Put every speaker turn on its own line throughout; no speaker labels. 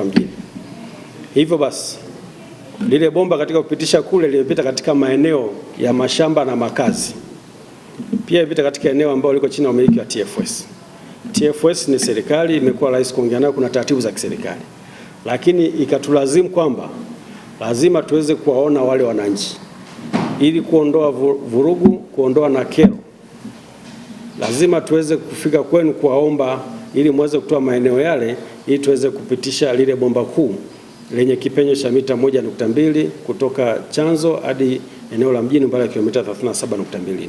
mjini. Hivyo basi lile bomba katika kupitisha kule limepita katika maeneo ya mashamba na makazi. Pia imepita katika eneo ambalo liko chini ya umiliki wa TFS. TFS ni serikali, imekuwa rahisi kuongea nayo, kuna taratibu za kiserikali. Lakini ikatulazimu kwamba lazima tuweze kuwaona wale wananchi ili kuondoa vurugu, kuondoa na kero. Lazima tuweze kufika kwenu kuwaomba ili muweze kutoa maeneo yale ili tuweze kupitisha lile bomba kuu lenye kipenyo cha mita 1.2 kutoka chanzo hadi eneo la mjini mbali ya kilomita 37.24.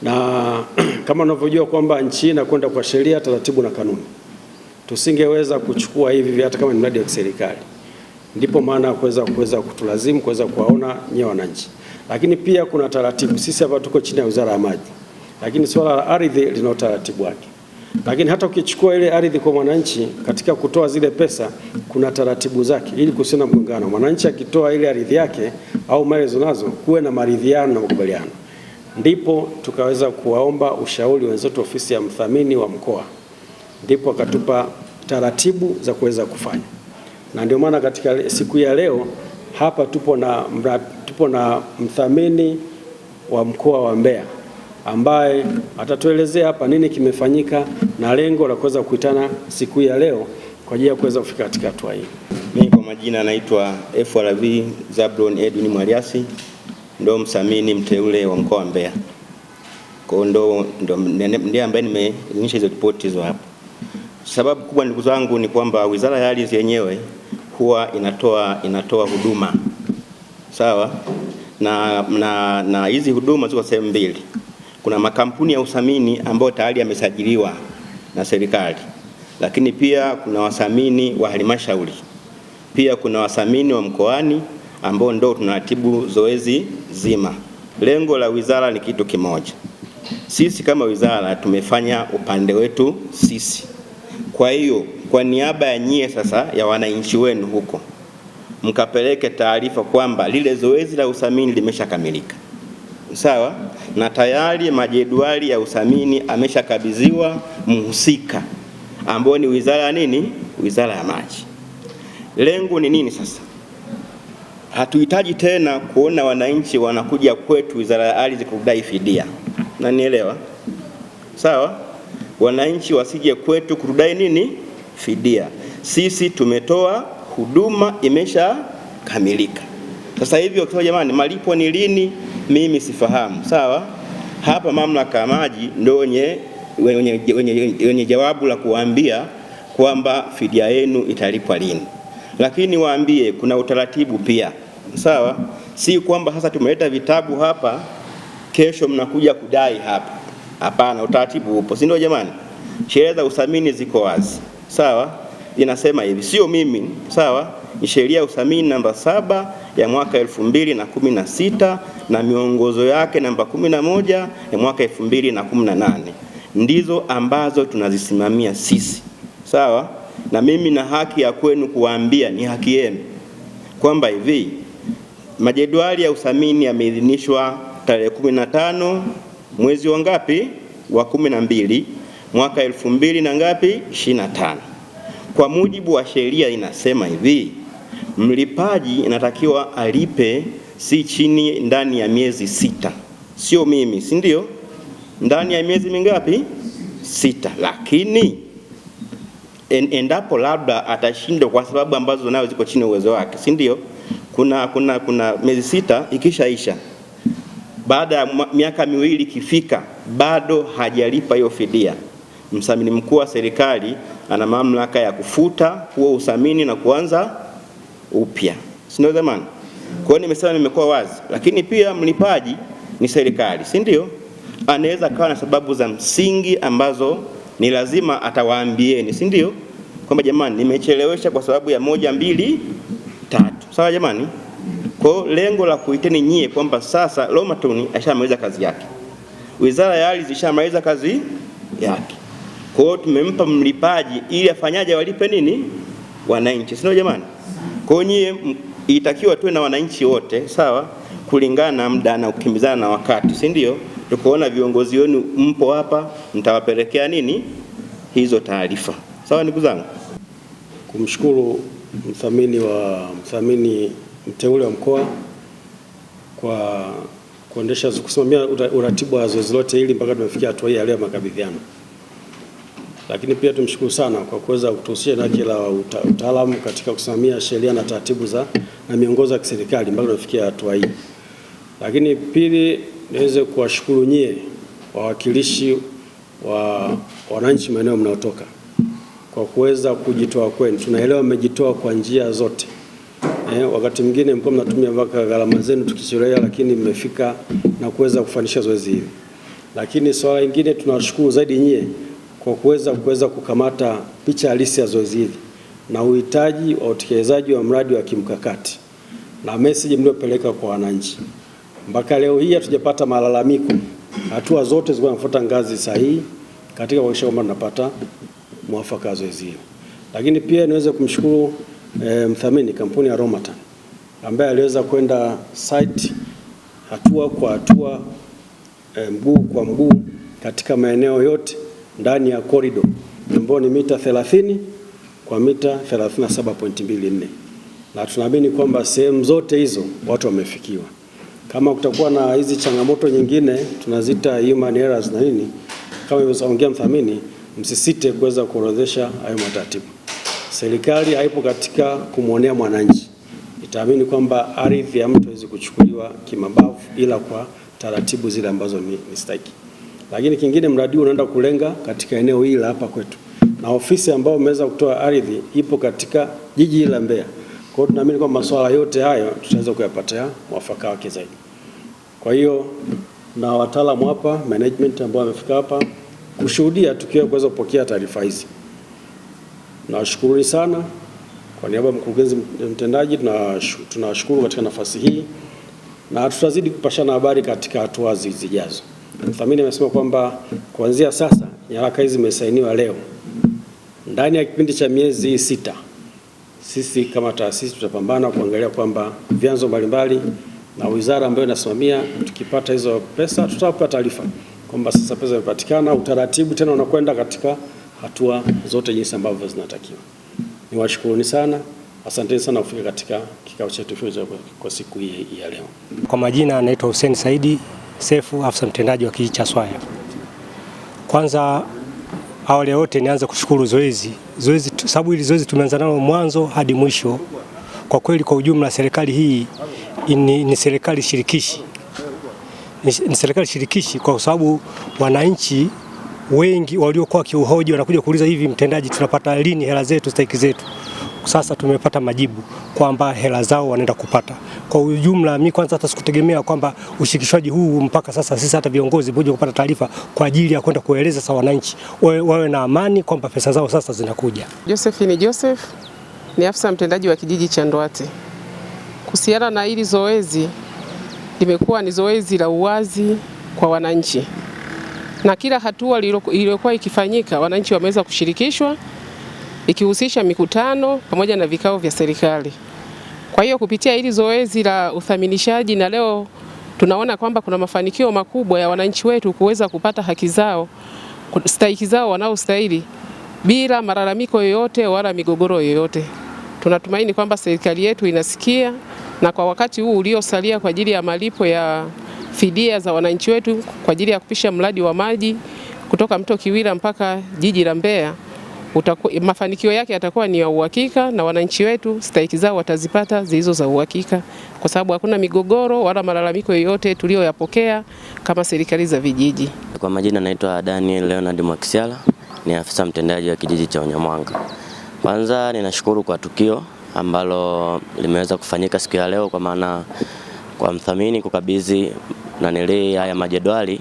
Na kama unavyojua kwamba nchi inakwenda kwa sheria, taratibu na kanuni. Tusingeweza kuchukua hivi hata kama ni mradi wa serikali. Ndipo maana kuweza kutulazimu kuweza kuwaona nyewe wananchi. Lakini pia kuna taratibu. Sisi hapa tuko chini ya Wizara ya Maji. Lakini swala la ardhi lina utaratibu wake. Lakini hata ukichukua ile ardhi kwa mwananchi katika kutoa zile pesa, kuna taratibu zake ili kusiwe na mgongano. Mwananchi akitoa ile ardhi yake au mali zonazo, kuwe na maridhiano na makubaliano. Ndipo tukaweza kuwaomba ushauri wenzetu ofisi ya mdhamini wa mkoa. Ndipo akatupa taratibu za kuweza kufanya. Na ndio maana katika siku ya leo hapa tupo na mdhamini wa mkoa wa Mbeya ambaye atatuelezea hapa nini kimefanyika na lengo la kuweza kuitana siku ya leo kwa ajili ya kuweza kufika katika hatua hii.
Mimi kwa majina naitwa FRV Zablon Edwin Mwaliasi, ndo mdhamini mteule wa mkoa wa Mbeya. Kwa ndiye ambaye nimeonyesha hizo ripoti hizo hapo. Sababu kubwa ndugu zangu ni kwamba Wizara ya Ardhi yenyewe huwa inatoa huduma. Sawa? Na hizi huduma ziko sehemu mbili. Kuna makampuni ya udhamini ambayo tayari yamesajiliwa na serikali. Lakini pia kuna wadhamini wa halmashauri. Pia kuna wadhamini wa mkoani ambao ndio tunaratibu zoezi zima. Lengo la wizara ni kitu kimoja. Sisi kama wizara tumefanya upande wetu sisi. Kwa hiyo kwa niaba ya nyie sasa ya wananchi wenu huko, mkapeleke taarifa kwamba lile zoezi la udhamini limeshakamilika. Sawa? Na tayari majedwali ya udhamini ameshakabidhiwa mhusika ambao ni wizara ya nini? Wizara ya Maji. Lengo ni nini sasa? Hatuhitaji tena kuona wananchi wanakuja kwetu Wizara ya Ardhi kudai fidia. Na nielewa? Sawa? Wananchi wasije kwetu kudai nini? Fidia. Sisi tumetoa huduma, imeshakamilika. Sasa hivi wakisema jamani malipo ni lini, mimi sifahamu. Sawa? Hapa mamlaka ya maji ndio wenye jawabu la kuambia kwamba fidia yenu italipwa lini. Lakini waambie kuna utaratibu pia. Sawa? Si kwamba sasa tumeleta vitabu hapa kesho mnakuja kudai hapa. Hapana, utaratibu upo. Si ndio jamani? Sheria za udhamini ziko wazi. Sawa? Inasema hivi, sio mimi. Sawa? Ni sheria ya udhamini namba 7 ya mwaka 2016 na miongozo yake namba 11 ya mwaka 2018. Ndizo ambazo tunazisimamia sisi. Sawa? Na mimi na haki ya kwenu kuwaambia, ni haki yenu, kwamba hivi majedwali ya udhamini yameidhinishwa tarehe 15 mwezi wa ngapi? Wa 12 mwaka 2000 na ngapi? 25. Kwa mujibu wa sheria inasema hivi, mlipaji inatakiwa alipe si chini ndani ya miezi 6. Sio mimi, si ndio? Ndani ya miezi mingapi? 6. Lakini endapo labda atashindwa kwa sababu ambazo nayo ziko chini uwezo wake, si ndio? Kuna miezi 6 ikishaisha, baada ya miaka 2 ikifika bado hajalipa hiyo fidia, mdhamini mkuu wa serikali ana mamlaka ya kufuta huo udhamini na kuanza upya. Si ndio zamani? Kwa hiyo nimesema, nimekuwa wazi. Lakini pia mlipaji ni serikali, si ndio? Anaweza kawa na sababu za msingi ambazo ni lazima atawaambieni, si ndio? Kwamba jamani nimechelewesha kwa sababu ya 1, 2, 3. Sawa jamani? Kwa hiyo lengo la kuiteni nyie kwamba sasa Lomatoni ashamaliza kazi yake. Wizara ya Ardhi ishamaliza kazi yake. Kwa hiyo tumempa mlipaji ili afanyaje, walipe nini? Wananchi. Sio jamani? Kwa hiyo nyie itakiwa tuwe na wananchi wote, sawa? Kulingana na muda na kukimbizana na wakati, si ndio? Tukoona viongozi wenu mpo hapa, mtawapelekea nini hizo taarifa. Sawa ndugu zangu?
kumshukuru mthamini mteule wa mkoa kwa kusimamia uratibu wa zoezi lote hili mpaka tumefikia hatua hii ya leo makabidhiano. Lakini pia tumshukuru sana kwa kuweza kutuhusisha na kila utaalamu katika kusimamia sheria na taratibu na miongozo ya kiserikali mpaka tumefikia hatua hii. Lakini pili, niweze kuwashukuru nyie wawakilishi wa wananchi maeneo mnaotoka kwa kuweza kujitoa kwenu. Tunaelewa mmejitoa kwa njia zote. Wakati mwingine mko mnatumia mpaka gharama zenu tukichelea, lakini mmefika na kuweza kufanisha zoezi hili. Lakini swala lingine tunawashukuru zaidi nyie kwa kuweza kukamata picha halisi ya zoezi hili na uhitaji wa utekelezaji wa mradi wa kimkakati na message mliopeleka kwa wananchi. Mpaka leo hii hatujapata malalamiko. Hatua zote zilikuwa zinafuata ngazi sahihi katika kuhakikisha kwamba tunapata mwafaka wa zoezi hili. Lakini pia niweze kumshukuru mthamini kampuni ya Romatan ambaye aliweza kwenda site hatua kwa hatua, mguu kwa mguu katika maeneo yote ndani ya corridor ambayo ni mita 30 kwa mita 37.24, na tunaamini kwamba sehemu zote hizo watu wamefikiwa. Kama kutakuwa na hizi changamoto nyingine tunazita human errors na nini, kama ilivyoongea mthamini, msisite kuweza kuorodhesha hayo matatibu. Serikali haipo katika kumwonea mwananchi, itaamini kwamba ardhi ya mtu haiwezi kuchukuliwa kimabavu ila kwa taratibu zile ambazo ni stahiki. Lakini kingine, mradi unaenda kulenga katika eneo hili hapa kwetu, na ofisi ambayo umeweza kutoa ardhi ipo katika jiji la Mbeya. Kwa hiyo tunaamini kwamba masuala yote hayo tutaweza kuyapatia mwafaka wake zaidi. Kwa hiyo na wataalamu hapa management ambao wamefika hapa kushuhudia tukio kuweza kupokea taarifa hizi. Nawashukuruni sana kwa niaba ya mkurugenzi mtendaji, tunawashukuru katika nafasi hii na tutazidi kupashana habari katika hatua zijazo. Mthamini amesema kwamba kuanzia sasa nyaraka hizi zimesainiwa leo. Ndani ya kipindi cha miezi 6 sisi kama taasisi tutapambana kuangalia kwamba vyanzo mbalimbali na wizara ambayo inasimamia, tukipata hizo pesa tutawapa taarifa kwamba sasa pesa imepatikana, utaratibu tena unakwenda katika hatua zote jinsi ambavyo zinatakiwa. Niwashukuruni sana. Asanteni sana kufika katika kikao chetu kwa siku hii ya leo.
Kwa majina anaitwa Hussein Saidi Sefu, afisa mtendaji wa kijiji cha Swaya. Kwanza awali ya yote nianze kushukuru zoezi sababu hili zoezi tumeanza nalo mwanzo hadi mwisho. Kwa kweli kwa ujumla serikali hii ni serikali shirikishi. Ni serikali shirikishi kwa sababu wananchi wengi waliokuwa kiuhoji wanakuja kuuliza, hivi mtendaji, tunapata lini hela zetu, stahiki zetu? Sasa tumepata majibu kwamba hela zao wanaenda kupata. Kwa ujumla mimi kwanza hata sikutegemea kwamba ushirikishwaji huu mpaka sasa sisi hata viongozi boje kupata taarifa kwa ajili ya kwenda kueleza sa wananchi wawe na amani kwamba pesa zao sasa zinakuja.
Joseph ni afisa mtendaji wa kijiji cha Ndwate. Kuhusiana na hili zoezi, limekuwa ni zoezi la uwazi kwa wananchi, na kila hatua iliyokuwa ikifanyika wananchi wameweza kushirikishwa, ikihusisha mikutano pamoja na vikao vya serikali. Kwa hiyo kupitia hili zoezi la uthaminishaji, na leo tunaona kwamba kuna mafanikio makubwa ya wananchi wetu kuweza kupata haki zao, stahiki zao wanaostahili bila malalamiko yoyote wala migogoro yoyote. Tunatumaini kwamba serikali yetu inasikia, na kwa wakati huu uliosalia kwa ajili ya malipo ya fidia za wananchi wetu kwa ajili ya kupisha mradi wa maji kutoka Mto Kiwira mpaka jiji la Mbeya, mafanikio yake yatakuwa ni ya uhakika, na wananchi wetu stahiki zao watazipata zilizo za uhakika, kwa sababu hakuna migogoro wala malalamiko yoyote tuliyoyapokea kama serikali za vijiji.
Kwa majina naitwa Daniel Leonard Mwakisyala, ni afisa mtendaji wa kijiji cha Unyamwanga. Kwanza ninashukuru kwa tukio ambalo limeweza kufanyika siku ya leo, kwa maana kwa mthamini kukabidhi haya majedwali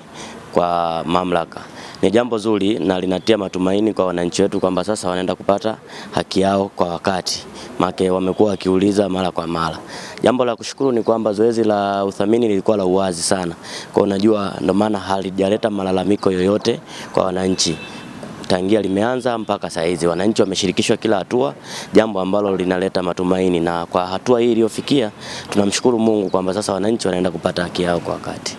kwa mamlaka. Ni jambo zuri na linatia matumaini kwa wananchi wetu kwamba sasa wanaenda kupata haki yao kwa wakati, maana wamekuwa wakiuliza mara kwa mara. Jambo la kushukuru ni kwamba zoezi la uthamini lilikuwa la uwazi sana. Kwa unajua ndio maana halijaleta malalamiko yoyote kwa wananchi. Tangia limeanza mpaka saa hizi wananchi wameshirikishwa kila hatua, jambo ambalo linaleta matumaini, na kwa hatua hii iliyofikia tunamshukuru Mungu kwamba sasa wananchi wanaenda kupata haki yao kwa wakati.